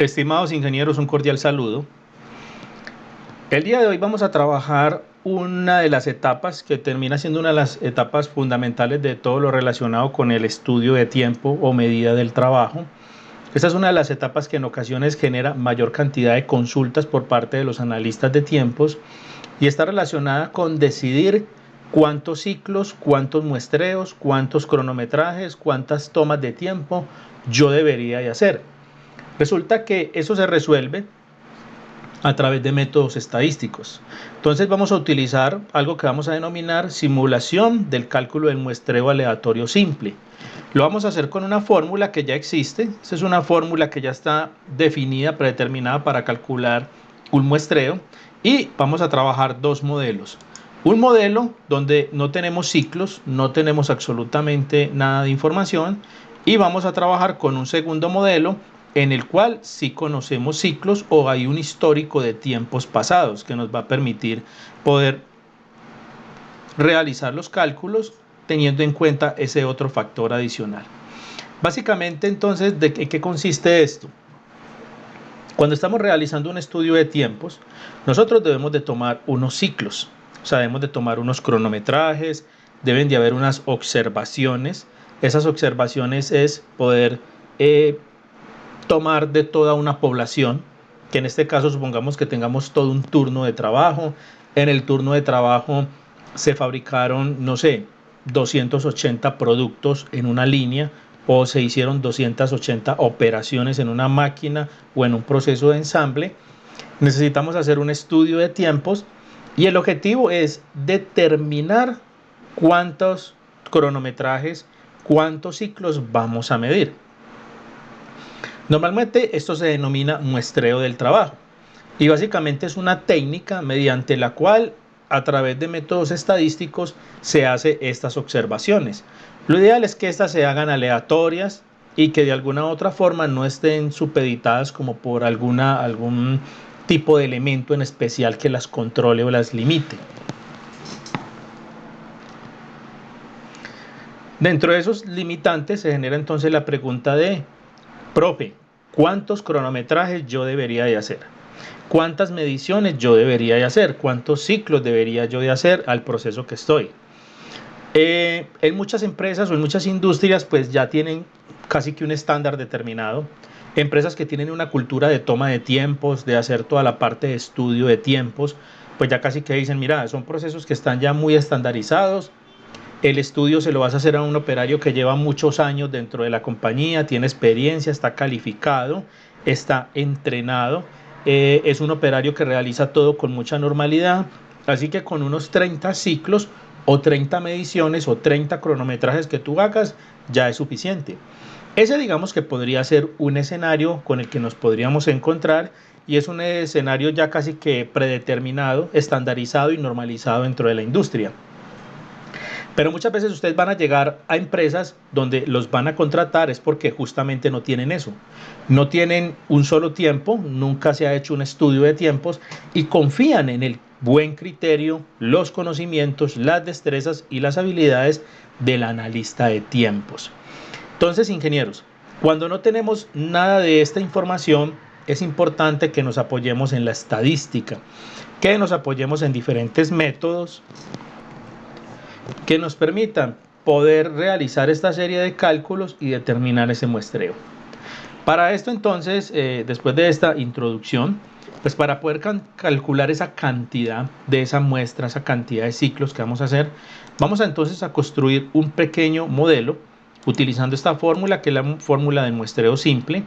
Estimados ingenieros, un cordial saludo. El día de hoy vamos a trabajar una de las etapas que termina siendo una de las etapas fundamentales de todo lo relacionado con el estudio de tiempo o medida del trabajo. Esta es una de las etapas que en ocasiones genera mayor cantidad de consultas por parte de los analistas de tiempos y está relacionada con decidir cuántos ciclos, cuántos muestreos, cuántos cronometrajes, cuántas tomas de tiempo yo debería de hacer. Resulta que eso se resuelve a través de métodos estadísticos. Entonces vamos a utilizar algo que vamos a denominar simulación del cálculo del muestreo aleatorio simple. Lo vamos a hacer con una fórmula que ya existe. Esa es una fórmula que ya está definida, predeterminada para calcular un muestreo. Y vamos a trabajar dos modelos. Un modelo donde no tenemos ciclos, no tenemos absolutamente nada de información. Y vamos a trabajar con un segundo modelo en el cual sí conocemos ciclos o hay un histórico de tiempos pasados que nos va a permitir poder realizar los cálculos teniendo en cuenta ese otro factor adicional. Básicamente, entonces, ¿de qué consiste esto? Cuando estamos realizando un estudio de tiempos, nosotros debemos de tomar unos ciclos, o sea, debemos de tomar unos cronometrajes, deben de haber unas observaciones. Esas observaciones es poder tomar de toda una población, que en este caso supongamos que tengamos todo un turno de trabajo. En el turno de trabajo se fabricaron, no sé, 280 productos en una línea o se hicieron 280 operaciones en una máquina o en un proceso de ensamble. Necesitamos hacer un estudio de tiempos y el objetivo es determinar cuántos cronometrajes, cuántos ciclos vamos a medir. Normalmente esto se denomina muestreo del trabajo y básicamente es una técnica mediante la cual a través de métodos estadísticos se hace estas observaciones. Lo ideal es que estas se hagan aleatorias y que de alguna u otra forma no estén supeditadas como por algún tipo de elemento en especial que las controle o las limite. Dentro de esos limitantes se genera entonces la pregunta de: profe, ¿cuántos cronometrajes yo debería de hacer? ¿Cuántas mediciones yo debería de hacer? ¿Cuántos ciclos debería yo de hacer al proceso que estoy? En muchas empresas o en muchas industrias pues ya tienen casi que un estándar determinado. Empresas que tienen una cultura de toma de tiempos, de hacer toda la parte de estudio de tiempos, pues ya casi que dicen, mira, son procesos que están ya muy estandarizados. El estudio se lo vas a hacer a un operario que lleva muchos años dentro de la compañía, tiene experiencia, está calificado, está entrenado, es un operario que realiza todo con mucha normalidad, así que con unos 30 ciclos o 30 mediciones o 30 cronometrajes que tú hagas ya es suficiente. Ese digamos que podría ser un escenario con el que nos podríamos encontrar y es un escenario ya casi que predeterminado, estandarizado y normalizado dentro de la industria. Pero muchas veces ustedes van a llegar a empresas donde los van a contratar es porque justamente no tienen eso. No tienen un solo tiempo, nunca se ha hecho un estudio de tiempos y confían en el buen criterio, los conocimientos, las destrezas y las habilidades del analista de tiempos. Entonces, ingenieros, cuando no tenemos nada de esta información, es importante que nos apoyemos en la estadística, que nos apoyemos en diferentes métodos que nos permitan poder realizar esta serie de cálculos y determinar ese muestreo. Para esto entonces, después de esta introducción, pues para poder calcular esa cantidad de esa muestra, esa cantidad de ciclos que vamos a hacer, vamos entonces a construir un pequeño modelo utilizando esta fórmula que es la fórmula de muestreo simple,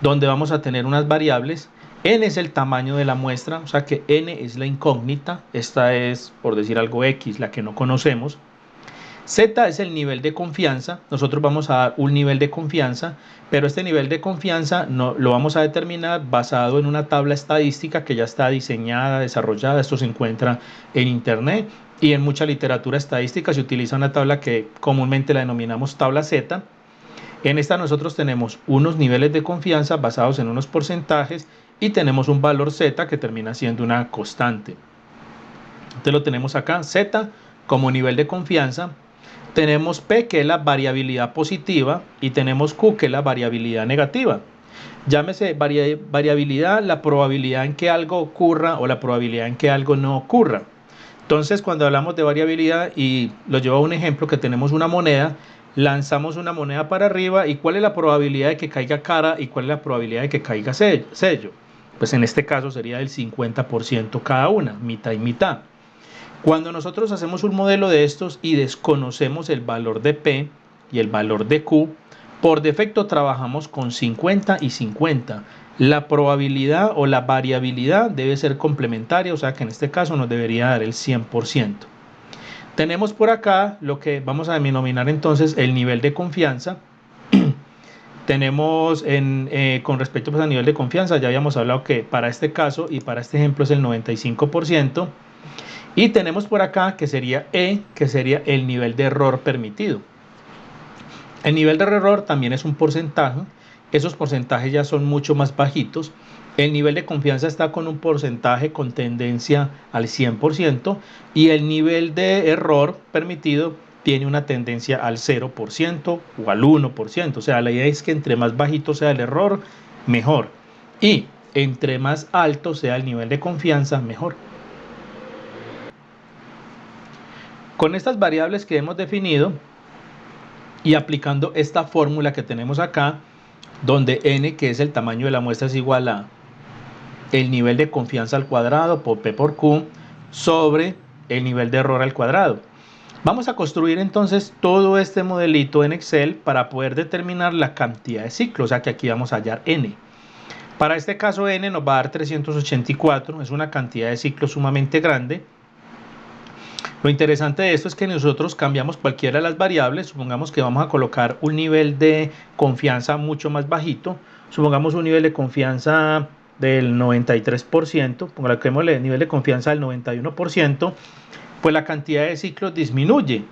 donde vamos a tener unas variables. N es el tamaño de la muestra, o sea que N es la incógnita, esta es, por decir algo, X, la que no conocemos. Z es el nivel de confianza, nosotros vamos a dar un nivel de confianza, pero este nivel de confianza no, lo vamos a determinar basado en una tabla estadística que ya está diseñada, desarrollada. Esto se encuentra en internet y en mucha literatura estadística se utiliza una tabla que comúnmente la denominamos tabla Z. En esta nosotros tenemos unos niveles de confianza basados en unos porcentajes y tenemos un valor Z que termina siendo una constante. Entonces lo tenemos acá, Z como nivel de confianza, tenemos P que es la variabilidad positiva y tenemos Q que es la variabilidad negativa. Llámese variabilidad, la probabilidad en que algo ocurra o la probabilidad en que algo no ocurra. Entonces, cuando hablamos de variabilidad, y lo llevo a un ejemplo, que tenemos una moneda, lanzamos una moneda para arriba, y ¿cuál es la probabilidad de que caiga cara y cuál es la probabilidad de que caiga sello? Pues en este caso sería del 50% cada una, mitad y mitad. Cuando nosotros hacemos un modelo de estos y desconocemos el valor de P y el valor de Q, por defecto trabajamos con 50 y 50. La probabilidad o la variabilidad debe ser complementaria, o sea que en este caso nos debería dar el 100%. Tenemos por acá lo que vamos a denominar entonces el nivel de confianza. Tenemos con respecto pues, al nivel de confianza, ya habíamos hablado que para este caso y para este ejemplo es el 95%. Y tenemos por acá que sería E, que sería el nivel de error permitido. El nivel de error también es un porcentaje. Esos porcentajes ya son mucho más bajitos. El nivel de confianza está con un porcentaje con tendencia al 100%, y el nivel de error permitido tiene una tendencia al 0% o al 1%. O sea, la idea es que entre más bajito sea el error, mejor. Y entre más alto sea el nivel de confianza, mejor. Con estas variables que hemos definido y aplicando esta fórmula que tenemos acá, donde n, que es el tamaño de la muestra, es igual a el nivel de confianza al cuadrado por P por Q sobre el nivel de error al cuadrado. Vamos a construir entonces todo este modelito en Excel para poder determinar la cantidad de ciclos, o sea que aquí vamos a hallar n. Para este caso n nos va a dar 384, es una cantidad de ciclos sumamente grande. Lo interesante de esto es que nosotros cambiamos cualquiera de las variables. Supongamos que vamos a colocar un nivel de confianza mucho más bajito. Supongamos un nivel de confianza del 93%, pongámosle nivel de confianza del 91%, pues la cantidad de ciclos disminuye.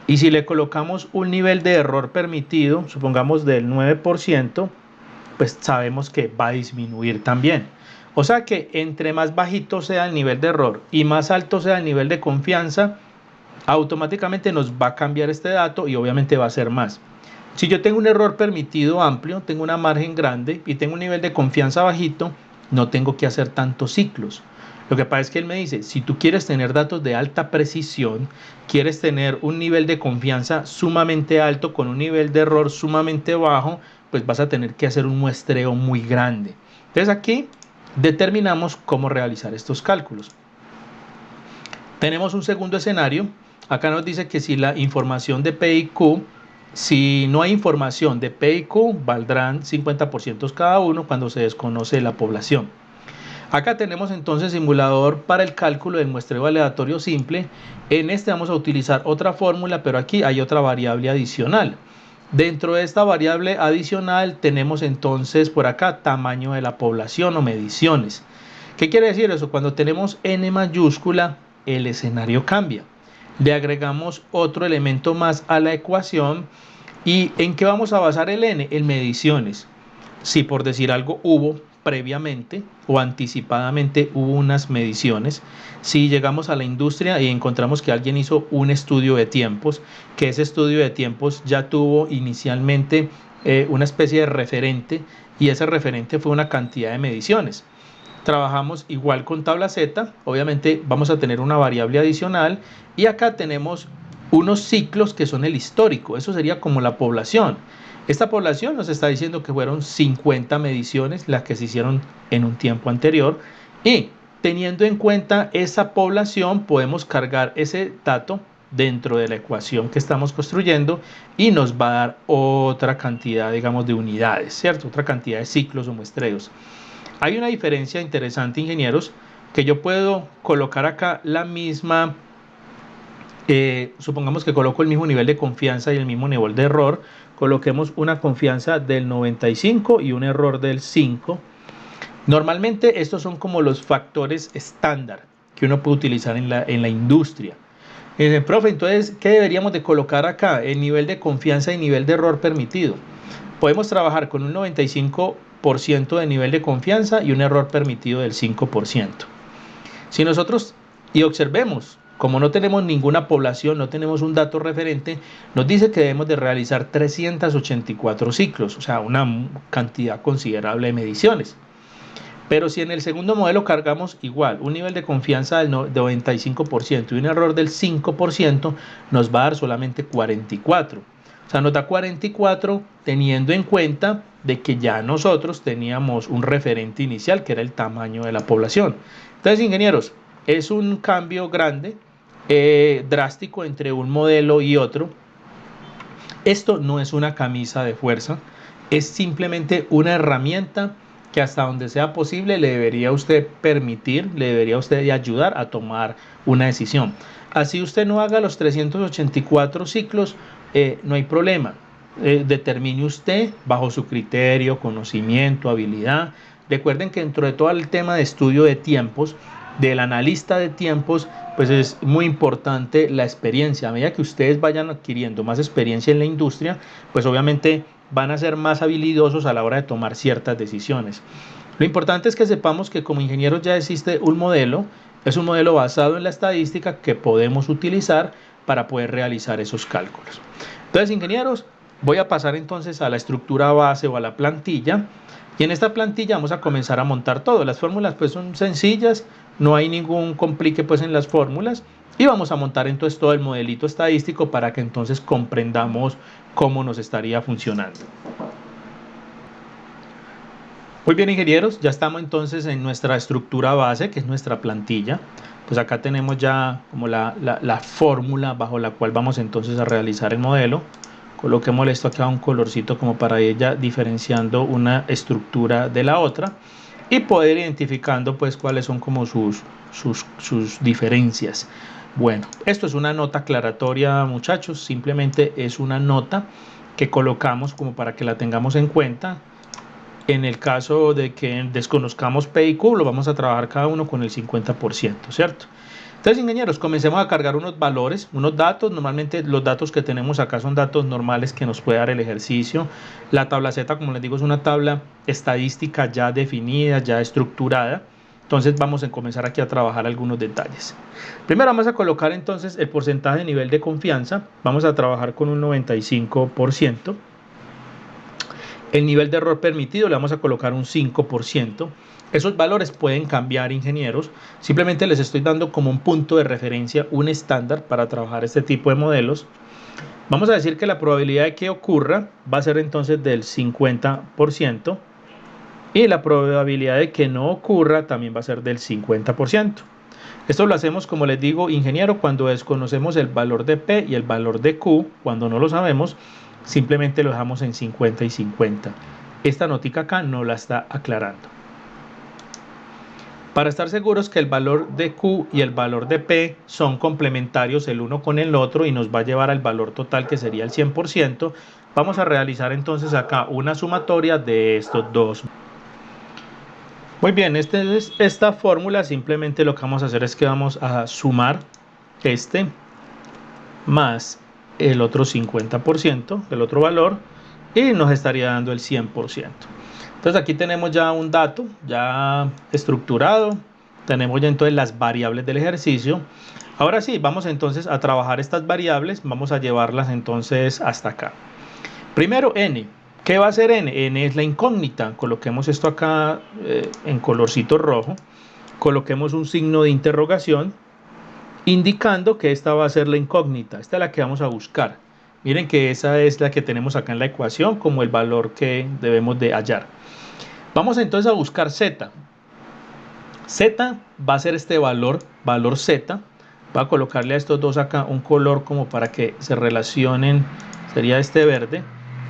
Y si le colocamos un nivel de error permitido, supongamos del 9%, pues sabemos que va a disminuir también. O sea que entre más bajito sea el nivel de error y más alto sea el nivel de confianza, automáticamente nos va a cambiar este dato y obviamente va a ser más. Si yo tengo un error permitido amplio, tengo una margen grande y tengo un nivel de confianza bajito, no tengo que hacer tantos ciclos. Lo que pasa es que él me dice, si tú quieres tener datos de alta precisión, quieres tener un nivel de confianza sumamente alto con un nivel de error sumamente bajo, pues vas a tener que hacer un muestreo muy grande. Entonces aquí determinamos cómo realizar estos cálculos. Tenemos un segundo escenario. Acá nos dice que si la información de P y Q, si no hay información de P y Q, valdrán 50% cada uno cuando se desconoce la población. Acá tenemos entonces simulador para el cálculo del muestreo aleatorio simple. En este vamos a utilizar otra fórmula, pero aquí hay otra variable adicional. Dentro de esta variable adicional tenemos entonces por acá tamaño de la población o mediciones. ¿Qué quiere decir eso? Cuando tenemos n mayúscula, el escenario cambia. Le agregamos otro elemento más a la ecuación. ¿Y en qué vamos a basar el n? En mediciones. Si por decir algo hubo previamente o anticipadamente hubo unas mediciones, si llegamos a la industria y encontramos que alguien hizo un estudio de tiempos, que ese estudio de tiempos ya tuvo inicialmente una especie de referente, y ese referente fue una cantidad de mediciones. Trabajamos igual con tabla Z, obviamente vamos a tener una variable adicional, y acá tenemos unos ciclos que son el histórico, eso sería como la población. Esta población nos está diciendo que fueron 50 mediciones las que se hicieron en un tiempo anterior, y teniendo en cuenta esa población podemos cargar ese dato dentro de la ecuación que estamos construyendo y nos va a dar otra cantidad, digamos, de unidades, ¿cierto? Otra cantidad de ciclos o muestreos. Hay una diferencia interesante, ingenieros, que yo puedo colocar acá la misma, supongamos que coloco el mismo nivel de confianza y el mismo nivel de error. Coloquemos una confianza del 95 y un error del 5. Normalmente estos son como los factores estándar que uno puede utilizar en la industria. Profe, entonces, ¿qué deberíamos de colocar acá? El nivel de confianza y nivel de error permitido. Podemos trabajar con un 95% de nivel de confianza y un error permitido del 5%. Si nosotros, y observemos, como no tenemos ninguna población, no tenemos un dato referente, nos dice que debemos de realizar 384 ciclos, o sea, una cantidad considerable de mediciones. Pero si en el segundo modelo cargamos igual un nivel de confianza del 95% y un error del 5%, nos va a dar solamente 44. O sea, nos da 44 teniendo en cuenta de que ya nosotros teníamos un referente inicial que era el tamaño de la población. Entonces, ingenieros, es un cambio grande, drástico entre un modelo y otro. Esto no es una camisa de fuerza, es simplemente una herramienta que hasta donde sea posible le debería usted permitir, le debería usted ayudar a tomar una decisión. Así usted no haga los 384 ciclos, no hay problema. Determine usted bajo su criterio, conocimiento, habilidad. Recuerden que dentro de todo el tema de estudio de tiempos, del analista de tiempos, pues es muy importante la experiencia. A medida que ustedes vayan adquiriendo más experiencia en la industria, pues obviamente van a ser más habilidosos a la hora de tomar ciertas decisiones. Lo importante es que sepamos que como ingenieros ya existe un modelo, es un modelo basado en la estadística que podemos utilizar para poder realizar esos cálculos. Entonces, ingenieros, voy a pasar entonces a la estructura base o a la plantilla. Y en esta plantilla vamos a comenzar a montar todo. Las fórmulas pues son sencillas, no hay ningún complique pues en las fórmulas. Y vamos a montar entonces todo el modelito estadístico para que entonces comprendamos cómo nos estaría funcionando. Muy bien, ingenieros, ya estamos entonces en nuestra estructura base, que es nuestra plantilla. Pues acá tenemos ya como la fórmula bajo la cual vamos entonces a realizar el modelo. Coloquémosle esto acá un colorcito como para ella diferenciando una estructura de la otra y poder identificando pues cuáles son como sus diferencias. Bueno, esto es una nota aclaratoria, muchachos, simplemente es una nota que colocamos como para que la tengamos en cuenta. En el caso de que desconozcamos P y Q, lo vamos a trabajar cada uno con el 50%, ¿cierto? Entonces, ingenieros, comencemos a cargar unos valores, unos datos. Normalmente los datos que tenemos acá son datos normales que nos puede dar el ejercicio. La tabla Z, como les digo, es una tabla estadística ya definida, ya estructurada. Entonces vamos a comenzar aquí a trabajar algunos detalles. Primero vamos a colocar entonces el porcentaje de nivel de confianza. Vamos a trabajar con un 95%. El nivel de error permitido le vamos a colocar un 5%. Esos valores pueden cambiar, ingenieros. Simplemente les estoy dando como un punto de referencia, un estándar para trabajar este tipo de modelos. Vamos a decir que la probabilidad de que ocurra va a ser entonces del 50%. Y la probabilidad de que no ocurra también va a ser del 50%. Esto lo hacemos, como les digo, ingeniero, cuando desconocemos el valor de P y el valor de Q. Cuando no lo sabemos, simplemente lo dejamos en 50 y 50. Esta notica acá no la está aclarando. Para estar seguros que el valor de Q y el valor de P son complementarios el uno con el otro y nos va a llevar al valor total que sería el 100%, vamos a realizar entonces acá una sumatoria de estos dos. Muy bien, esta fórmula simplemente lo que vamos a hacer es que vamos a sumar este más el otro 50%, el otro valor, y nos estaría dando el 100%. Entonces aquí tenemos ya un dato ya estructurado, tenemos ya entonces las variables del ejercicio. Ahora sí, vamos entonces a trabajar estas variables, vamos a llevarlas entonces hasta acá. Primero n, ¿qué va a ser n? N es la incógnita, coloquemos esto acá en colorcito rojo, coloquemos un signo de interrogación, indicando que esta va a ser la incógnita, esta es la que vamos a buscar. Miren que esa es la que tenemos acá en la ecuación como el valor que debemos de hallar. Vamos entonces a buscar z. Z va a ser este valor z. Voy a colocarle a estos dos acá un color como para que se relacionen, sería este verde.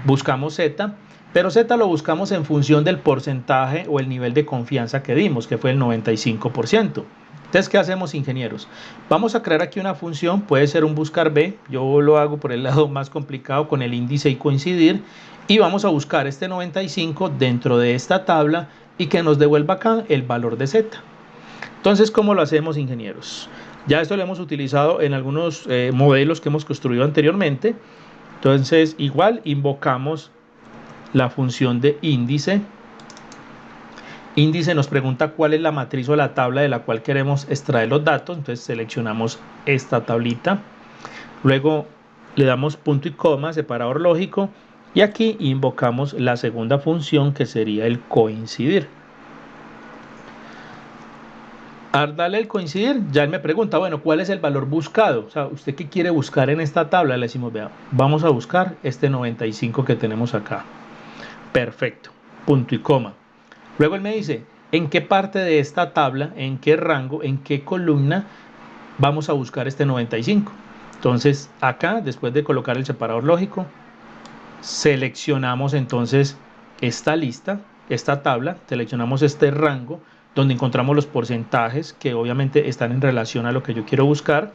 Buscamos z, pero z lo buscamos en función del porcentaje o el nivel de confianza que dimos, que fue el 95%. Entonces, ¿qué hacemos, ingenieros? Vamos a crear aquí una función, puede ser un buscar B, yo lo hago por el lado más complicado con el índice y coincidir, y vamos a buscar este 95 dentro de esta tabla y que nos devuelva acá el valor de Z. Entonces, ¿cómo lo hacemos, ingenieros? Ya esto lo hemos utilizado en algunos modelos que hemos construido anteriormente. Entonces, igual invocamos la función de índice Índice nos pregunta cuál es la matriz o la tabla de la cual queremos extraer los datos. Entonces seleccionamos esta tablita. Luego le damos punto y coma, separador lógico. Y aquí invocamos la segunda función, que sería el coincidir. Al darle el coincidir, ya él me pregunta, bueno, ¿cuál es el valor buscado? O sea, ¿usted qué quiere buscar en esta tabla? Le decimos, vea, vamos a buscar este 95 que tenemos acá. Perfecto, punto y coma. Luego él me dice, ¿en qué parte de esta tabla, en qué rango, en qué columna vamos a buscar este 95? Entonces, acá, después de colocar el separador lógico, seleccionamos entonces esta lista, esta tabla, seleccionamos este rango, donde encontramos los porcentajes que obviamente están en relación a lo que yo quiero buscar.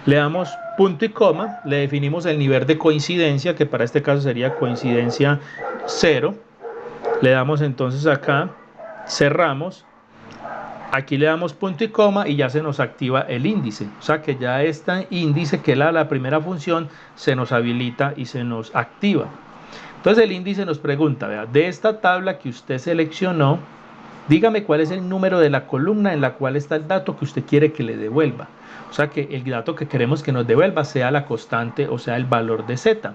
Le damos punto y coma, le definimos el nivel de coincidencia, que para este caso sería coincidencia 0. Le damos entonces acá, cerramos, aquí le damos punto y coma y ya se nos activa el índice. O sea que ya este índice, que es la primera función, se nos habilita y se nos activa. Entonces el índice nos pregunta, vea, de esta tabla que usted seleccionó, dígame cuál es el número de la columna en la cual está el dato que usted quiere que le devuelva. O sea que el dato que queremos que nos devuelva sea la constante, o sea el valor de z.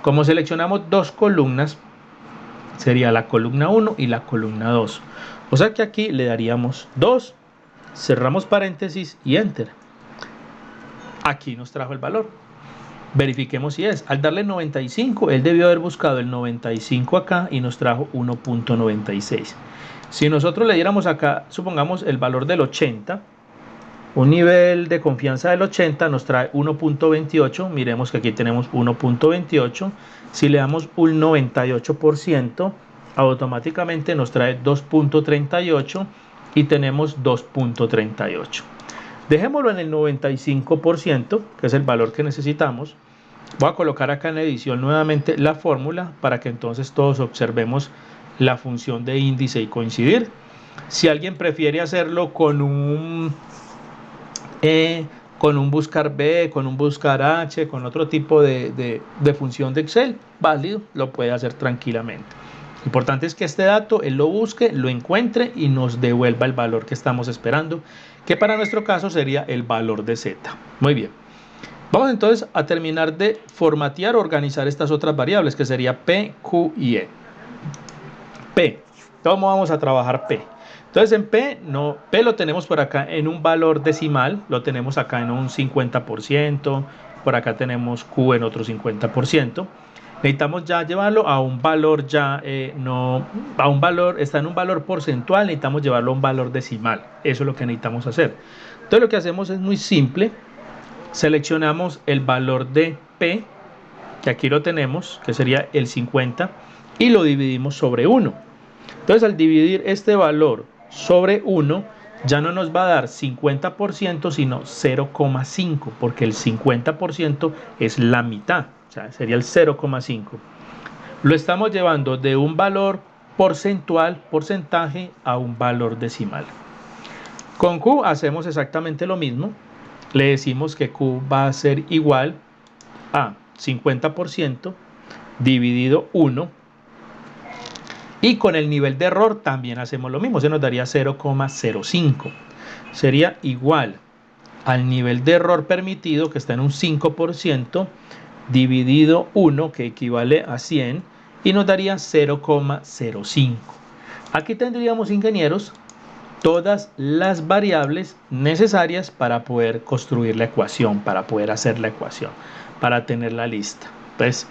Como seleccionamos dos columnas, sería la columna 1 y la columna 2. O sea que aquí le daríamos 2, cerramos paréntesis y enter. Aquí nos trajo el valor. Verifiquemos si es. Al darle 95, él debió haber buscado el 95 acá y nos trajo 1.96. Si nosotros le diéramos acá, supongamos el valor del 80, un nivel de confianza del 80 nos trae 1.28, miremos que aquí tenemos 1.28, si le damos un 98%, automáticamente nos trae 2.38 y tenemos 2.38. Dejémoslo en el 95%, que es el valor que necesitamos. Voy a colocar acá en la edición nuevamente la fórmula para que entonces todos observemos la función de índice y coincidir. Si alguien prefiere hacerlo con un buscar B, con un buscar H, con otro tipo de función de Excel, válido, lo puede hacer tranquilamente. Lo importante es que este dato él lo busque, lo encuentre y nos devuelva el valor que estamos esperando, que para nuestro caso sería el valor de Z. Muy bien. Vamos entonces a terminar de formatear o organizar estas otras variables, que sería P, Q y E. P. ¿Cómo vamos a trabajar P? Entonces en P lo tenemos por acá en un valor decimal, lo tenemos acá en un 50%, por acá tenemos Q en otro 50%. Necesitamos ya llevarlo a un valor está en un valor porcentual, necesitamos llevarlo a un valor decimal. Eso es lo que necesitamos hacer. Entonces lo que hacemos es muy simple. Seleccionamos el valor de P, que aquí lo tenemos, que sería el 50, y lo dividimos sobre 1. Entonces al dividir este valor sobre 1, ya no nos va a dar 50%, sino 0,5, porque el 50% es la mitad, o sea, sería el 0,5. Lo estamos llevando de un valor porcentaje, a un valor decimal. Con Q hacemos exactamente lo mismo. Le decimos que Q va a ser igual a 50% dividido 1. Y con el nivel de error también hacemos lo mismo, se nos daría 0,05. Sería igual al nivel de error permitido, que está en un 5%, dividido 1, que equivale a 100, y nos daría 0,05. Aquí tendríamos, ingenieros, todas las variables necesarias para poder construir la ecuación, para poder hacer la ecuación, para tenerla lista. Entonces,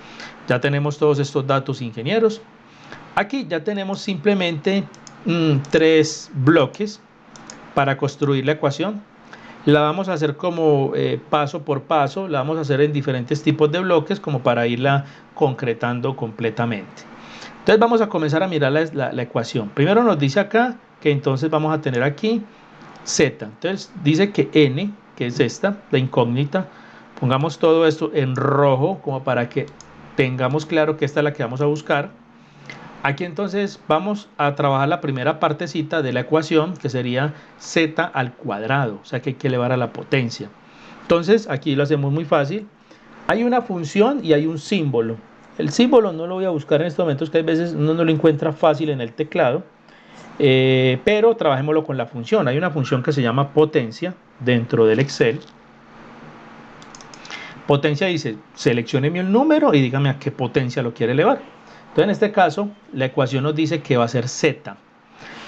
ya tenemos todos estos datos, ingenieros. Aquí ya tenemos simplemente 3 bloques para construir la ecuación. La vamos a hacer como paso por paso, la vamos a hacer en diferentes tipos de bloques como para irla concretando completamente. Entonces vamos a comenzar a mirar la ecuación. Primero nos dice acá que entonces vamos a tener aquí Z. Entonces dice que N, que es esta, la incógnita, pongamos todo esto en rojo como para que tengamos claro que esta es la que vamos a buscar. Aquí entonces vamos a trabajar la primera partecita de la ecuación, que sería z al cuadrado, o sea que hay que elevar a la potencia. Entonces aquí lo hacemos muy fácil. Hay una función y hay un símbolo. El símbolo no lo voy a buscar en estos momentos, que hay veces uno no lo encuentra fácil en el teclado. pero trabajémoslo con la función. Hay una función que se llama potencia dentro del Excel. Potencia dice, seleccióneme un número y dígame a qué potencia lo quiere elevar. Entonces, en este caso, la ecuación nos dice que va a ser z.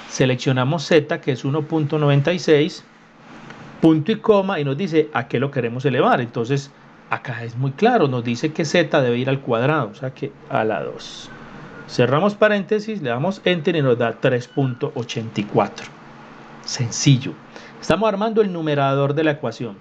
Seleccionamos z, que es 1.96, punto y coma, y nos dice a qué lo queremos elevar. Entonces, acá es muy claro, nos dice que z debe ir al cuadrado, o sea que a la 2. Cerramos paréntesis, le damos enter y nos da 3.84. Sencillo. Estamos armando el numerador de la ecuación.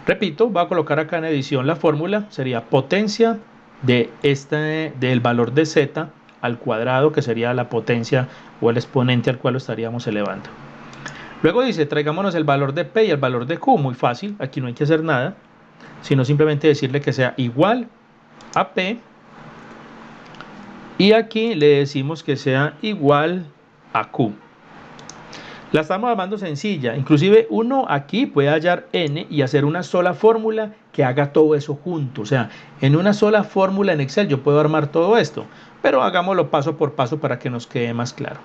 Repito, voy a colocar acá en edición la fórmula, sería potencia del valor de z al cuadrado, que sería la potencia o el exponente al cual lo estaríamos elevando. Luego dice, traigámonos el valor de P y el valor de Q, muy fácil, aquí no hay que hacer nada, sino simplemente decirle que sea igual a P, y aquí le decimos que sea igual a Q. La estamos armando sencilla, inclusive uno aquí puede hallar n y hacer una sola fórmula que haga todo eso junto. O sea, en una sola fórmula en Excel yo puedo armar todo esto, pero hagámoslo paso por paso para que nos quede más claro.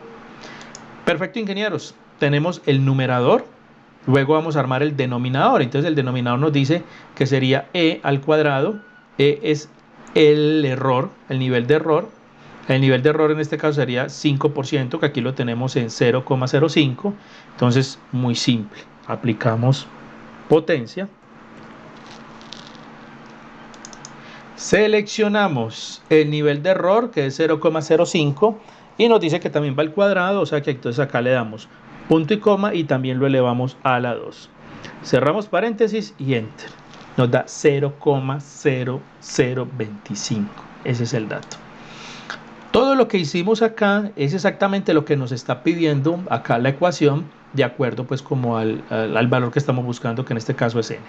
Perfecto, ingenieros, tenemos el numerador, luego vamos a armar el denominador. Entonces el denominador nos dice que sería e al cuadrado. E es el error, el nivel de error. El nivel de error en este caso sería 5%, que aquí lo tenemos en 0,05. Entonces, muy simple. Aplicamos potencia. Seleccionamos el nivel de error, que es 0,05. Y nos dice que también va al cuadrado, o sea que entonces acá le damos punto y coma y también lo elevamos a la 2. Cerramos paréntesis y enter. Nos da 0,0025. Ese es el dato. Todo lo que hicimos acá es exactamente lo que nos está pidiendo acá la ecuación, de acuerdo pues como al valor que estamos buscando, que en este caso es n.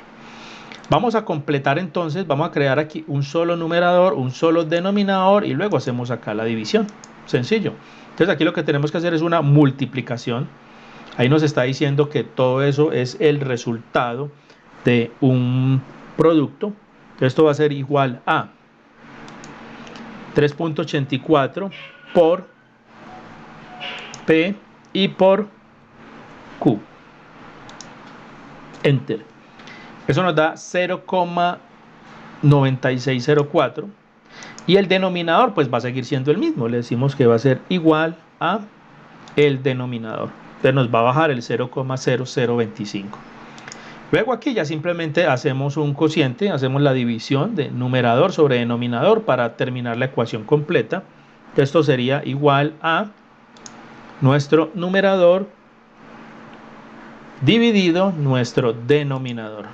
Vamos a completar entonces, vamos a crear aquí un solo numerador, un solo denominador y luego hacemos acá la división. Sencillo. Entonces aquí lo que tenemos que hacer es una multiplicación. Ahí nos está diciendo que todo eso es el resultado de un producto. Entonces esto va a ser igual a 3.84 por P y por Q. Enter. Eso nos da 0,9604. Y el denominador pues va a seguir siendo el mismo. Le decimos que va a ser igual a el denominador. Entonces nos va a bajar el 0,0025. Luego aquí ya simplemente hacemos un cociente, hacemos la división de numerador sobre denominador para terminar la ecuación completa. Esto sería igual a nuestro numerador dividido nuestro denominador.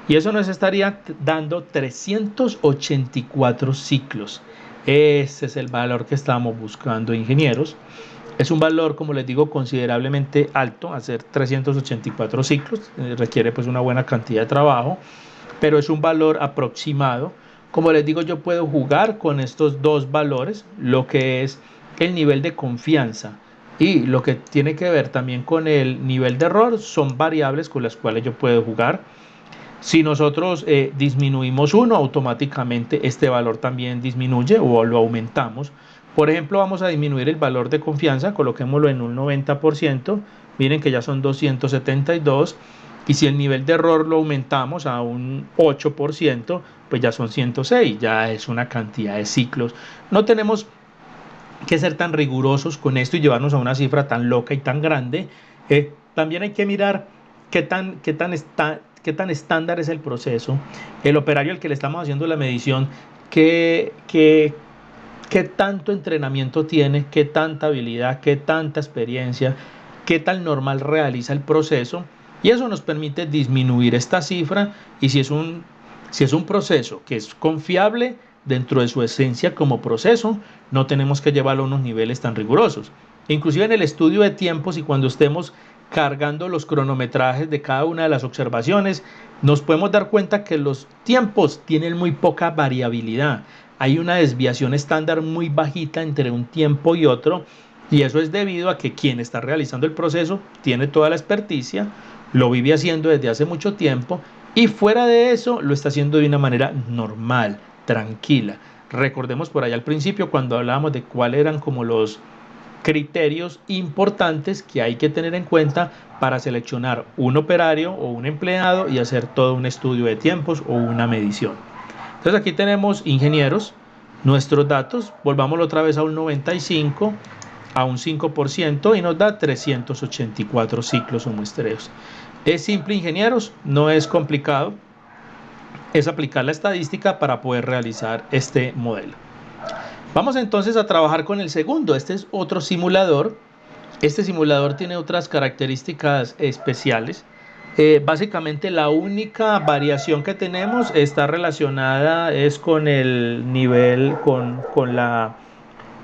Y eso nos estaría dando 384 ciclos. Ese es el valor que estamos buscando, ingenieros. Es un valor, como les digo, considerablemente alto. Hacer 384 ciclos requiere pues una buena cantidad de trabajo, pero es un valor aproximado. Como les digo, yo puedo jugar con estos dos valores, lo que es el nivel de confianza y lo que tiene que ver también con el nivel de error, son variables con las cuales yo puedo jugar. Si nosotros disminuimos uno, automáticamente este valor también disminuye o lo aumentamos. Por ejemplo, vamos a disminuir el valor de confianza, coloquémoslo en un 90%, miren que ya son 272, y si el nivel de error lo aumentamos a un 8%, pues ya son 106, ya es una cantidad de ciclos. No tenemos que ser tan rigurosos con esto y llevarnos a una cifra tan loca y tan grande. También hay que mirar qué tan estándar es el proceso, el operario al que le estamos haciendo la medición, qué tanto entrenamiento tiene, qué tanta habilidad, qué tanta experiencia, qué tan normal realiza el proceso, y eso nos permite disminuir esta cifra. Y si es un proceso que es confiable dentro de su esencia como proceso, no tenemos que llevarlo a unos niveles tan rigurosos. Inclusive en el estudio de tiempos y cuando estemos cargando los cronometrajes de cada una de las observaciones, nos podemos dar cuenta que los tiempos tienen muy poca variabilidad. Hay una desviación estándar muy bajita entre un tiempo y otro, y eso es debido a que quien está realizando el proceso tiene toda la experticia, lo vive haciendo desde hace mucho tiempo, y fuera de eso lo está haciendo de una manera normal, tranquila. Recordemos por allá al principio cuando hablábamos de cuáles eran como los criterios importantes que hay que tener en cuenta para seleccionar un operario o un empleado y hacer todo un estudio de tiempos o una medición. Entonces aquí tenemos ingenieros, nuestros datos, volvámoslo otra vez a un 95, a un 5% y nos da 384 ciclos o muestreos. Es simple, ingenieros, no es complicado, es aplicar la estadística para poder realizar este modelo. Vamos entonces a trabajar con el segundo. Este es otro simulador. Este simulador tiene otras características especiales. Básicamente la única variación que tenemos está relacionada es con el nivel,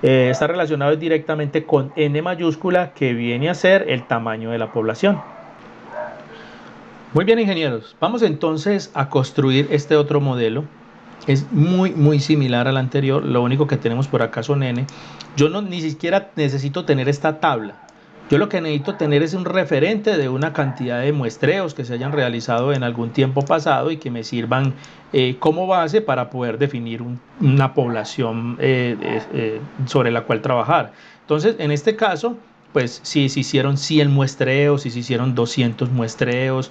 está relacionado directamente con N mayúscula, que viene a ser el tamaño de la población. Muy bien, ingenieros, vamos entonces a construir este otro modelo. Es muy similar al anterior, lo único que tenemos por acá son N. Yo ni siquiera necesito tener esta tabla. Yo lo que necesito tener es un referente de una cantidad de muestreos que se hayan realizado en algún tiempo pasado y que me sirvan como base para poder definir una población sobre la cual trabajar. Entonces, en este caso, pues si se hicieron 100 muestreos, si se hicieron 200 muestreos,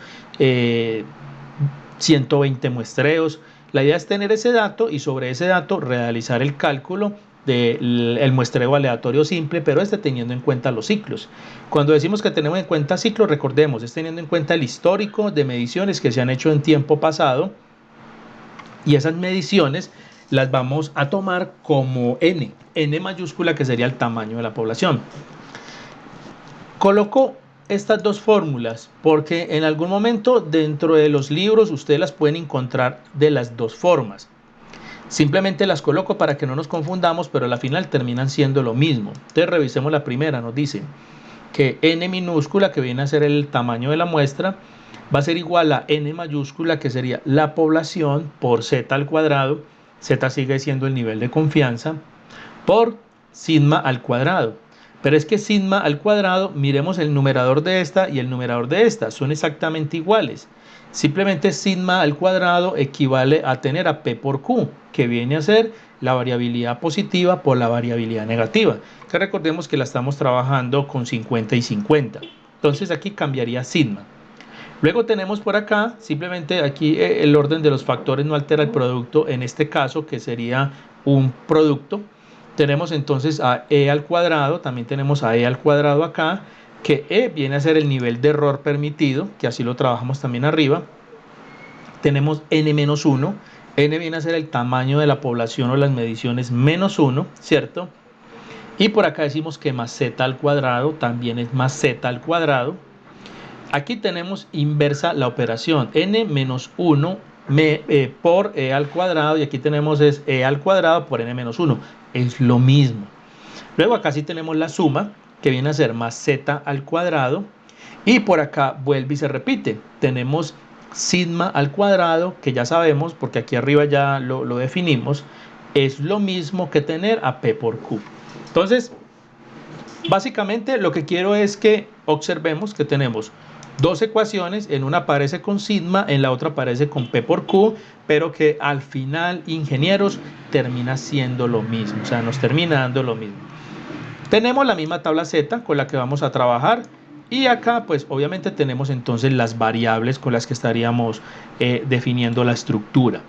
120 muestreos, la idea es tener ese dato y sobre ese dato realizar el cálculo del muestreo aleatorio simple, pero teniendo en cuenta los ciclos. Cuando decimos que tenemos en cuenta ciclos, recordemos, es teniendo en cuenta el histórico de mediciones que se han hecho en tiempo pasado, y esas mediciones las vamos a tomar como N mayúscula, que sería el tamaño de la población. Coloco estas dos fórmulas porque en algún momento dentro de los libros ustedes las pueden encontrar de las dos formas. Simplemente las coloco para que no nos confundamos, pero a la final terminan siendo lo mismo. Entonces revisemos la primera. Nos dice que N minúscula, que viene a ser el tamaño de la muestra, va a ser igual a N mayúscula, que sería la población, por Z al cuadrado. Z sigue siendo el nivel de confianza, por sigma al cuadrado. Pero es que sigma al cuadrado, miremos el numerador de esta y el numerador de esta, son exactamente iguales. Simplemente sigma al cuadrado equivale a tener a P por Q, que viene a ser la variabilidad positiva por la variabilidad negativa, que recordemos que la estamos trabajando con 50 y 50. Entonces aquí cambiaría sigma. Luego tenemos por acá, simplemente aquí el orden de los factores no altera el producto, en este caso que sería un producto. Tenemos entonces a E al cuadrado, también tenemos a E al cuadrado acá, que E viene a ser el nivel de error permitido, que así lo trabajamos también arriba. Tenemos N menos 1, N viene a ser el tamaño de la población o las mediciones menos 1, ¿cierto? Y por acá decimos que más Z al cuadrado también es más Z al cuadrado. Aquí tenemos inversa la operación, N menos 1 por E al cuadrado, y aquí tenemos es E al cuadrado por N menos 1. Es lo mismo. Luego acá sí tenemos la suma, que viene a ser más Z al cuadrado, y por acá vuelve y se repite. Tenemos sigma al cuadrado, que ya sabemos, porque aquí arriba ya lo definimos, es lo mismo que tener a P por Q. Entonces, básicamente lo que quiero es que observemos que tenemos dos ecuaciones, en una aparece con sigma, en la otra aparece con P por Q, pero que al final, ingenieros, termina siendo lo mismo, o sea, nos termina dando lo mismo. Tenemos la misma tabla Z con la que vamos a trabajar, y acá pues obviamente tenemos entonces las variables con las que estaríamos definiendo la estructura.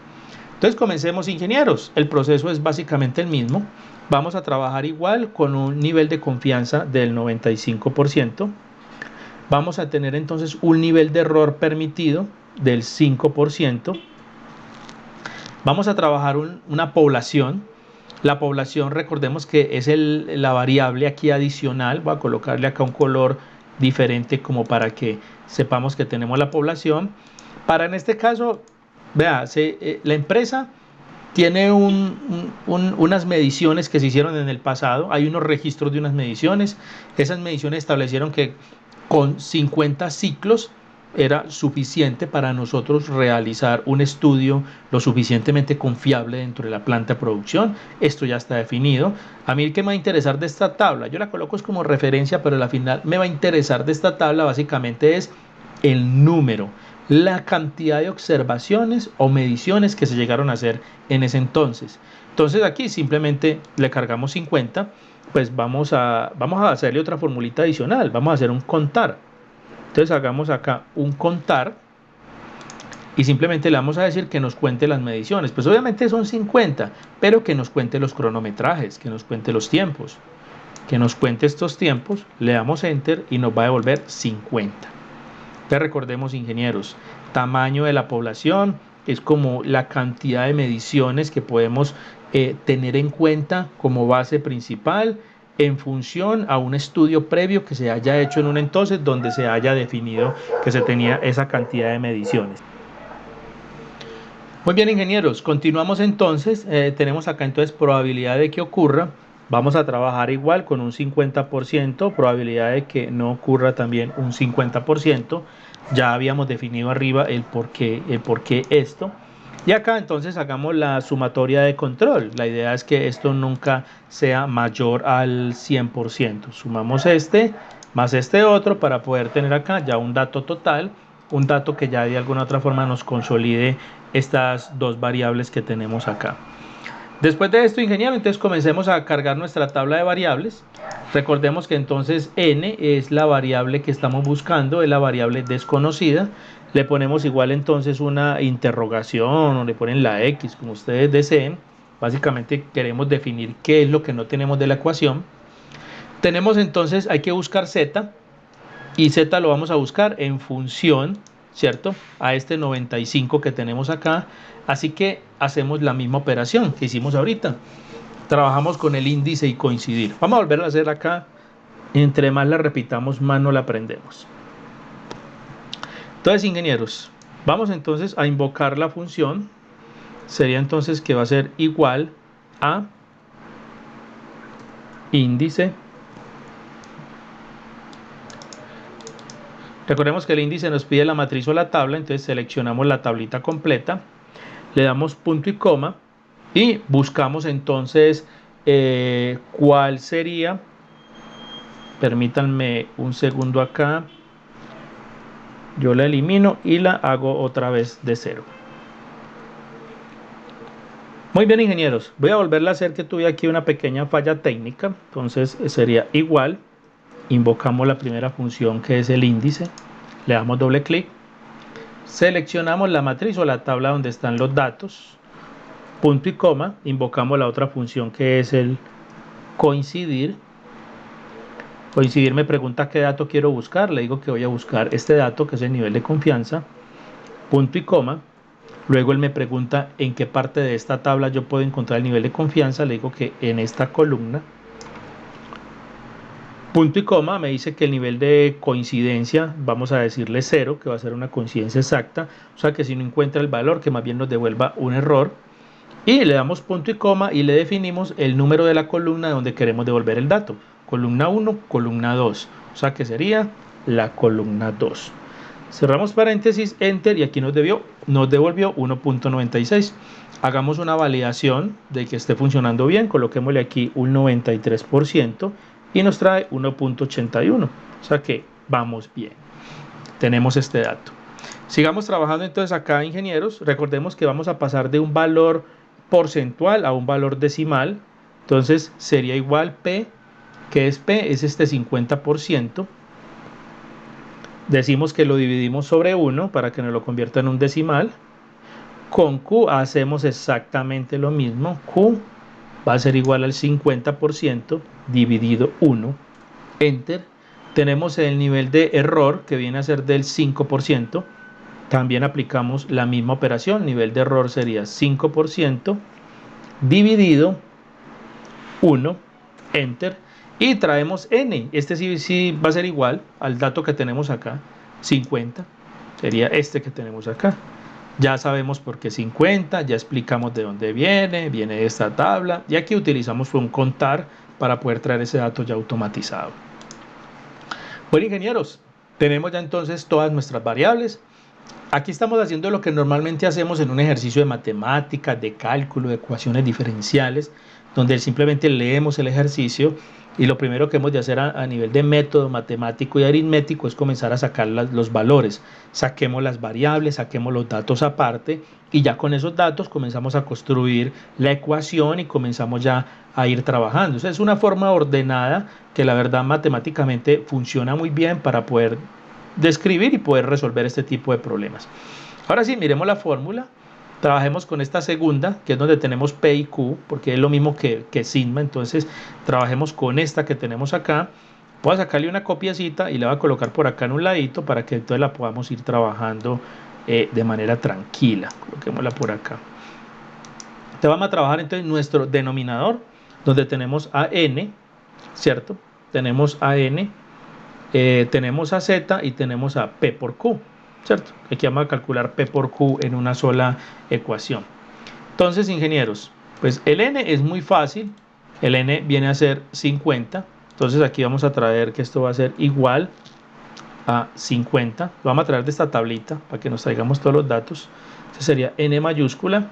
Entonces comencemos, ingenieros. El proceso es básicamente el mismo. Vamos a trabajar igual con un nivel de confianza del 95%. Vamos a tener entonces un nivel de error permitido del 5%. Vamos a trabajar una población. La población, recordemos que es la variable aquí adicional. Voy a colocarle acá un color diferente como para que sepamos que tenemos la población. Para en este caso, vea, la empresa tiene unas mediciones que se hicieron en el pasado. Hay unos registros de unas mediciones. Esas mediciones establecieron que con 50 ciclos era suficiente para nosotros realizar un estudio lo suficientemente confiable dentro de la planta de producción. Esto ya está definido. A mí, ¿qué me va a interesar de esta tabla? Yo la coloco como referencia, pero al final me va a interesar de esta tabla básicamente es el número, la cantidad de observaciones o mediciones que se llegaron a hacer en ese entonces. Entonces aquí simplemente le cargamos 50 pues vamos a hacerle otra formulita adicional, vamos a hacer un contar. Entonces hagamos acá un contar y simplemente le vamos a decir que nos cuente las mediciones. Pues obviamente son 50, pero que nos cuente los cronometrajes, que nos cuente los tiempos, que nos cuente estos tiempos. Le damos enter y nos va a devolver 50. Entonces recordemos, ingenieros, tamaño de la población es como la cantidad de mediciones que podemos tener en cuenta como base principal en función a un estudio previo que se haya hecho en un entonces donde se haya definido que se tenía esa cantidad de mediciones. Muy bien, ingenieros, continuamos entonces. Tenemos acá entonces probabilidad de que ocurra. Vamos a trabajar igual con un 50%, probabilidad de que no ocurra también un 50%. Ya habíamos definido arriba el por qué esto. Y acá entonces hagamos la sumatoria de control. La idea es que esto nunca sea mayor al 100%. Sumamos este más este otro para poder tener acá ya un dato total, un dato que ya de alguna otra forma nos consolide estas dos variables que tenemos acá. Después de esto, ingeniero, entonces comencemos a cargar nuestra tabla de variables. Recordemos que entonces n es la variable que estamos buscando, es la variable desconocida. Le ponemos igual entonces una interrogación o le ponen la x, como ustedes deseen. Básicamente queremos definir qué es lo que no tenemos de la ecuación. Tenemos entonces, hay que buscar z, y z lo vamos a buscar en función, ¿cierto?, a este 95 que tenemos acá. Así que hacemos la misma operación que hicimos ahorita. Trabajamos con el índice y coincidir. Vamos a volver a hacer acá. Entre más la repitamos, más no la aprendemos. Entonces, ingenieros, vamos entonces a invocar la función. Sería entonces que va a ser igual a índice. Recordemos que el índice nos pide la matriz o la tabla, entonces seleccionamos la tablita completa, le damos punto y coma y buscamos entonces cuál sería. Permítanme un segundo acá, yo la elimino y la hago otra vez de cero. Muy bien, ingenieros, voy a volverla a hacer, que tuve aquí una pequeña falla técnica. Entonces sería igual, invocamos la primera función que es el índice, le damos doble clic, seleccionamos la matriz o la tabla donde están los datos, punto y coma, invocamos la otra función que es el coincidir. Coincidir me pregunta qué dato quiero buscar, le digo que voy a buscar este dato que es el nivel de confianza, punto y coma. Luego él me pregunta en qué parte de esta tabla yo puedo encontrar el nivel de confianza, le digo que en esta columna. Punto y coma, me dice que el nivel de coincidencia, vamos a decirle 0, que va a ser una coincidencia exacta, o sea que si no encuentra el valor, que más bien nos devuelva un error. Y le damos punto y coma y le definimos el número de la columna donde queremos devolver el dato. Columna 1, columna 2, o sea que sería la columna 2. Cerramos paréntesis, enter, y aquí nos devolvió 1.96. Hagamos una validación de que esté funcionando bien, coloquémosle aquí un 93% y nos trae 1.81, o sea que vamos bien, tenemos este dato. Sigamos trabajando entonces acá, ingenieros. Recordemos que vamos a pasar de un valor porcentual a un valor decimal, entonces sería igual P, que es P, es este 50%. Decimos que lo dividimos sobre 1 para que nos lo convierta en un decimal. Con Q hacemos exactamente lo mismo. Q va a ser igual al 50% dividido 1. Enter. Tenemos el nivel de error que viene a ser del 5%. También aplicamos la misma operación. Nivel de error sería 5% dividido 1. Enter. Y traemos n, este sí va a ser igual al dato que tenemos acá, 50, sería este que tenemos acá. Ya sabemos por qué 50, ya explicamos de dónde viene de esta tabla, y aquí utilizamos un contar para poder traer ese dato ya automatizado. Bueno, ingenieros, tenemos ya entonces todas nuestras variables. Aquí estamos haciendo lo que normalmente hacemos en un ejercicio de matemáticas, de cálculo, de ecuaciones diferenciales, donde simplemente leemos el ejercicio y lo primero que hemos de hacer a nivel de método matemático y aritmético es comenzar a sacar los valores. Saquemos las variables, saquemos los datos aparte y ya con esos datos comenzamos a construir la ecuación y comenzamos ya a ir trabajando. O sea, es una forma ordenada que la verdad matemáticamente funciona muy bien para poder describir y poder resolver este tipo de problemas. Ahora sí, miremos la fórmula. Trabajemos con esta segunda, que es donde tenemos P y Q, porque es lo mismo que sigma. Entonces, trabajemos con esta que tenemos acá. Voy a sacarle una copiecita y la voy a colocar por acá en un ladito para que entonces la podamos ir trabajando de manera tranquila. Coloquémosla por acá. Entonces, vamos a trabajar entonces nuestro denominador, donde tenemos a n, ¿cierto? Tenemos a n, tenemos a z y tenemos a p por q. ¿Cierto? Aquí vamos a calcular P por Q en una sola ecuación. Entonces, ingenieros, pues el N es muy fácil. El N viene a ser 50. Entonces aquí vamos a traer que esto va a ser igual a 50. Lo vamos a traer de esta tablita para que nos traigamos todos los datos. Este sería N mayúscula.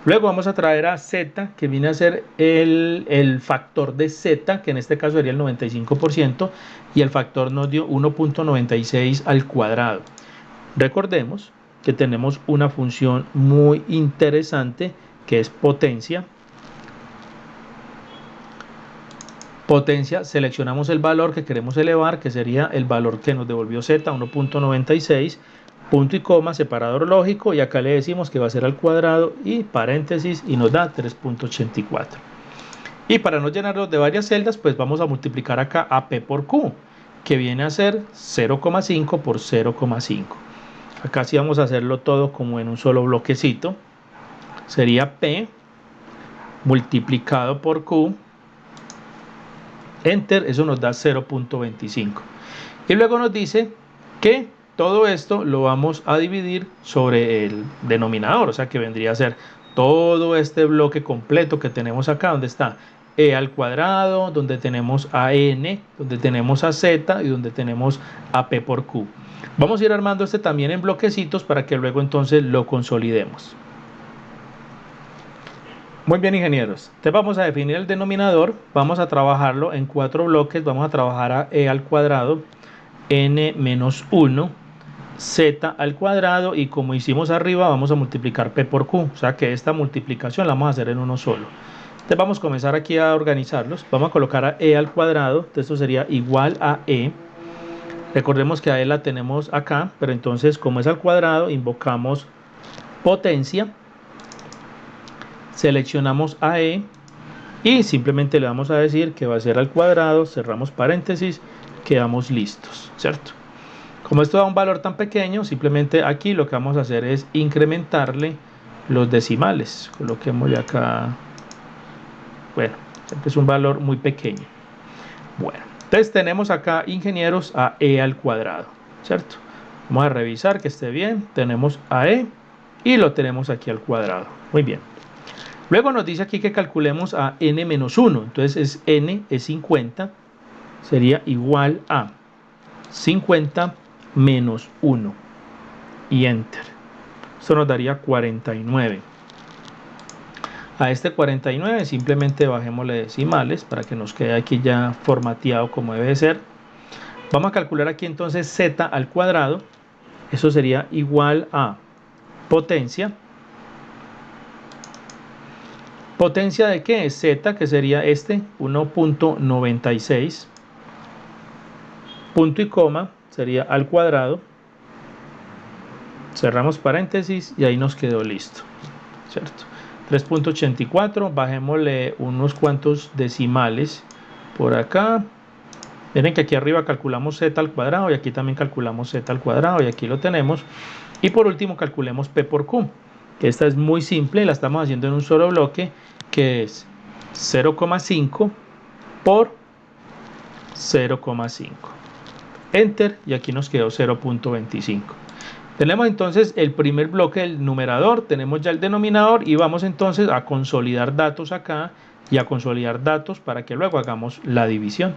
Luego vamos a traer a Z, que viene a ser el factor de Z, que en este caso sería el 95%, y el factor nos dio 1.96 al cuadrado. Recordemos que tenemos una función muy interesante que es potencia. Potencia, seleccionamos el valor que queremos elevar, que sería el valor que nos devolvió Z, 1.96, punto y coma, separador lógico, y acá le decimos que va a ser al cuadrado y paréntesis y nos da 3.84. Y para no llenarlos de varias celdas, pues vamos a multiplicar acá a P por Q, que viene a ser 0,5 por 0,5. Acá sí vamos a hacerlo todo como en un solo bloquecito. Sería P multiplicado por Q. Enter, eso nos da 0.25. Y luego nos dice que todo esto lo vamos a dividir sobre el denominador. O sea que vendría a ser todo este bloque completo que tenemos acá, donde está E al cuadrado, donde tenemos a N, donde tenemos a Z y donde tenemos a P por Q. Vamos a ir armando este también en bloquecitos para que luego entonces lo consolidemos. Muy bien, ingenieros. Entonces vamos a definir el denominador. Vamos a trabajarlo en 4 bloques. Vamos a trabajar a E al cuadrado, N menos 1, Z al cuadrado y como hicimos arriba vamos a multiplicar P por Q. O sea que esta multiplicación la vamos a hacer en uno solo. Entonces vamos a comenzar aquí a organizarlos. Vamos a colocar a E al cuadrado. Entonces esto sería igual a E. Recordemos que a E la tenemos acá, pero entonces como es al cuadrado, invocamos potencia, seleccionamos a E y simplemente le vamos a decir que va a ser al cuadrado, cerramos paréntesis, quedamos listos, ¿cierto? Como esto da un valor tan pequeño, simplemente aquí lo que vamos a hacer es incrementarle los decimales. Coloquémosle acá, bueno, siempre es un valor muy pequeño. Bueno. Entonces tenemos acá, ingenieros, a E al cuadrado, ¿cierto? Vamos a revisar que esté bien. Tenemos a E y lo tenemos aquí al cuadrado. Muy bien. Luego nos dice aquí que calculemos a N menos 1. Entonces N es 50. Sería igual a 50 menos 1. Y Enter. Esto nos daría 49. A este 49 simplemente bajémosle decimales para que nos quede aquí ya formateado como debe ser. Vamos a calcular aquí entonces Z al cuadrado. Eso sería igual a potencia. ¿Potencia de qué? Z, que sería este, 1.96. Punto y coma, sería al cuadrado. Cerramos paréntesis y ahí nos quedó listo, ¿cierto? 3.84, bajémosle unos cuantos decimales por acá. Miren que aquí arriba calculamos Z al cuadrado y aquí también calculamos Z al cuadrado y aquí lo tenemos. Y por último calculemos P por Q, que esta es muy simple, la estamos haciendo en un solo bloque, que es 0,5 por 0,5. Enter y aquí nos quedó 0.25. Tenemos entonces el primer bloque del numerador, tenemos ya el denominador y vamos entonces a consolidar datos acá y a consolidar datos para que luego hagamos la división.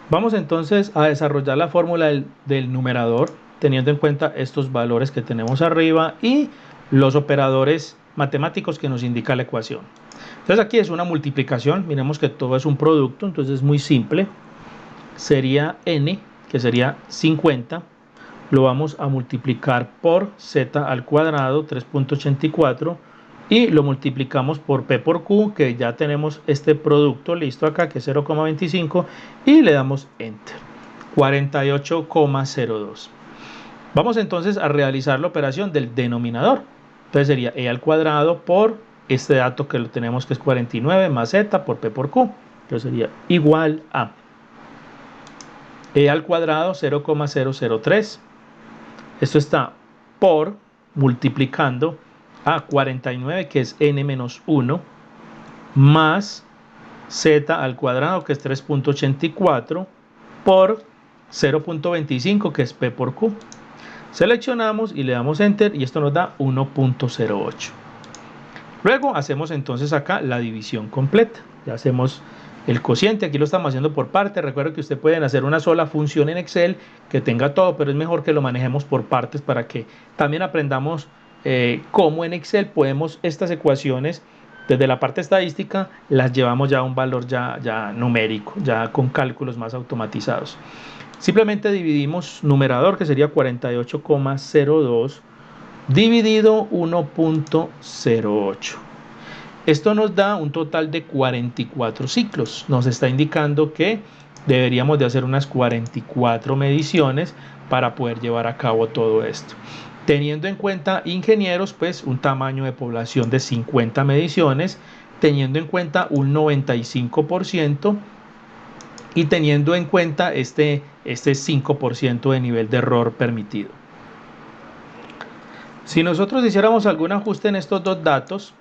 Vamos entonces a desarrollar la fórmula del numerador teniendo en cuenta estos valores que tenemos arriba y los operadores matemáticos que nos indica la ecuación. Entonces aquí es una multiplicación, miremos que todo es un producto, entonces es muy simple. Sería n, que sería 50, lo vamos a multiplicar por z al cuadrado, 3.84, y lo multiplicamos por p por q, que ya tenemos este producto listo acá, que es 0,25, y le damos enter, 48,02. Vamos entonces a realizar la operación del denominador. Entonces sería e al cuadrado por este dato que lo tenemos, que es 49, más z por p por q. Entonces sería igual a e al cuadrado 0,003. Esto está por multiplicando a 49, que es n menos 1, más z al cuadrado, que es 3.84, por 0.25, que es p por q. Seleccionamos y le damos enter y esto nos da 1.08. Luego hacemos entonces acá la división completa. Ya hacemos el cociente, aquí lo estamos haciendo por partes. Recuerden que ustedes pueden hacer una sola función en Excel que tenga todo, pero es mejor que lo manejemos por partes para que también aprendamos cómo en Excel podemos estas ecuaciones desde la parte estadística las llevamos ya a un valor ya numérico, ya con cálculos más automatizados. Simplemente dividimos numerador, que sería 48,02, dividido 1.08. Esto nos da un total de 44 ciclos. Nos está indicando que deberíamos de hacer unas 44 mediciones para poder llevar a cabo todo esto. Teniendo en cuenta, ingenieros, pues un tamaño de población de 50 mediciones, teniendo en cuenta un 95%, y teniendo en cuenta este 5% de nivel de error permitido. Si nosotros hiciéramos algún ajuste en estos dos datos,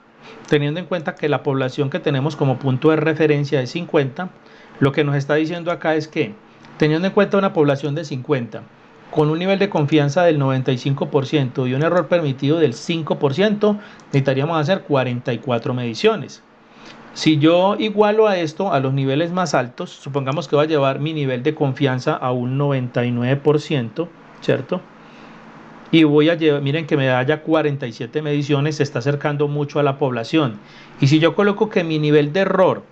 teniendo en cuenta que la población que tenemos como punto de referencia es 50, lo que nos está diciendo acá es que, teniendo en cuenta una población de 50, con un nivel de confianza del 95% y un error permitido del 5%, necesitaríamos hacer 44 mediciones. Si yo igualo a esto a los niveles más altos, supongamos que voy a llevar mi nivel de confianza a un 99%, ¿cierto? Y voy a llevar, miren que me da ya 47 mediciones, se está acercando mucho a la población. Y si yo coloco que mi nivel de error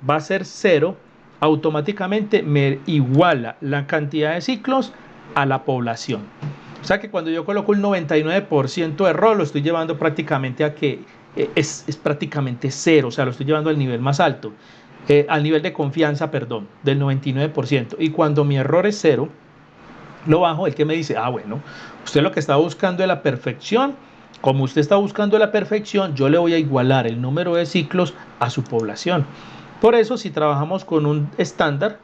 va a ser 0, automáticamente me iguala la cantidad de ciclos a la población. O sea que cuando yo coloco un 99% de error, lo estoy llevando prácticamente a que es prácticamente 0, o sea, lo estoy llevando al nivel más alto, al nivel de confianza, perdón, del 99%. Y cuando mi error es 0, lo bajo, el que me dice, bueno, usted lo que está buscando es la perfección. Como usted está buscando la perfección, yo le voy a igualar el número de ciclos a su población. Por eso, si trabajamos con un estándar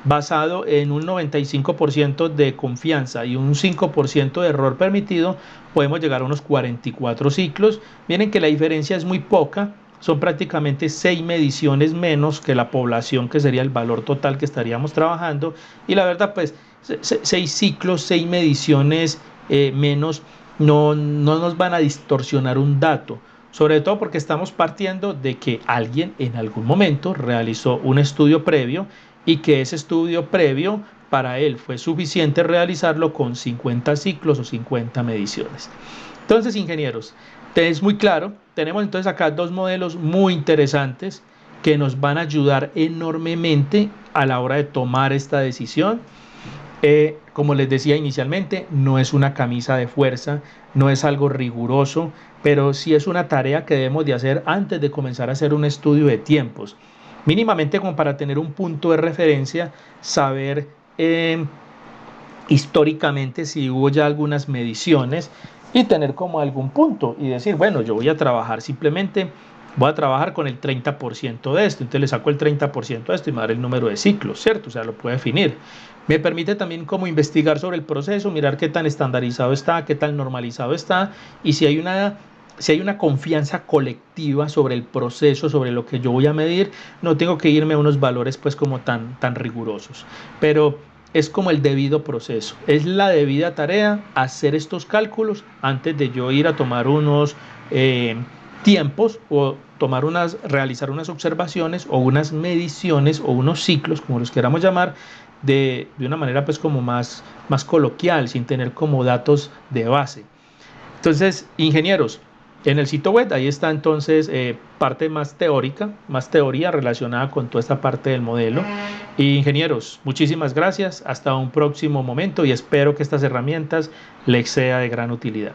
basado en un 95% de confianza y un 5% de error permitido, podemos llegar a unos 44 ciclos. Miren que la diferencia es muy poca, son prácticamente 6 mediciones menos que la población, que sería el valor total que estaríamos trabajando. Y la verdad, pues 6 ciclos, 6 mediciones menos no nos van a distorsionar un dato, sobre todo porque estamos partiendo de que alguien en algún momento realizó un estudio previo y que ese estudio previo para él fue suficiente realizarlo con 50 ciclos o 50 mediciones. Entonces, ingenieros, es muy claro, tenemos entonces acá dos modelos muy interesantes que nos van a ayudar enormemente a la hora de tomar esta decisión. Como les decía inicialmente, no es una camisa de fuerza, no es algo riguroso, pero sí es una tarea que debemos de hacer antes de comenzar a hacer un estudio de tiempos. Mínimamente como para tener un punto de referencia, saber históricamente si hubo ya algunas mediciones y tener como algún punto y decir, bueno, yo voy a trabajar simplemente, voy a trabajar con el 30% de esto, entonces le saco el 30% de esto y me va a dar el número de ciclos, ¿cierto? O sea, lo puede definir. Me permite también como investigar sobre el proceso, mirar qué tan estandarizado está, qué tan normalizado está y si hay una confianza colectiva sobre el proceso, sobre lo que yo voy a medir, no tengo que irme a unos valores pues como tan rigurosos. Pero es como el debido proceso, es la debida tarea hacer estos cálculos antes de yo ir a tomar unos tiempos o realizar unas observaciones o unas mediciones o unos ciclos, como los queramos llamar, de una manera pues como más coloquial, sin tener como datos de base. Entonces, ingenieros, En el sitio web, ahí está entonces parte más teórica, más teoría relacionada con toda esta parte del modelo. Y ingenieros, muchísimas gracias. Hasta un próximo momento y espero que estas herramientas les sea de gran utilidad.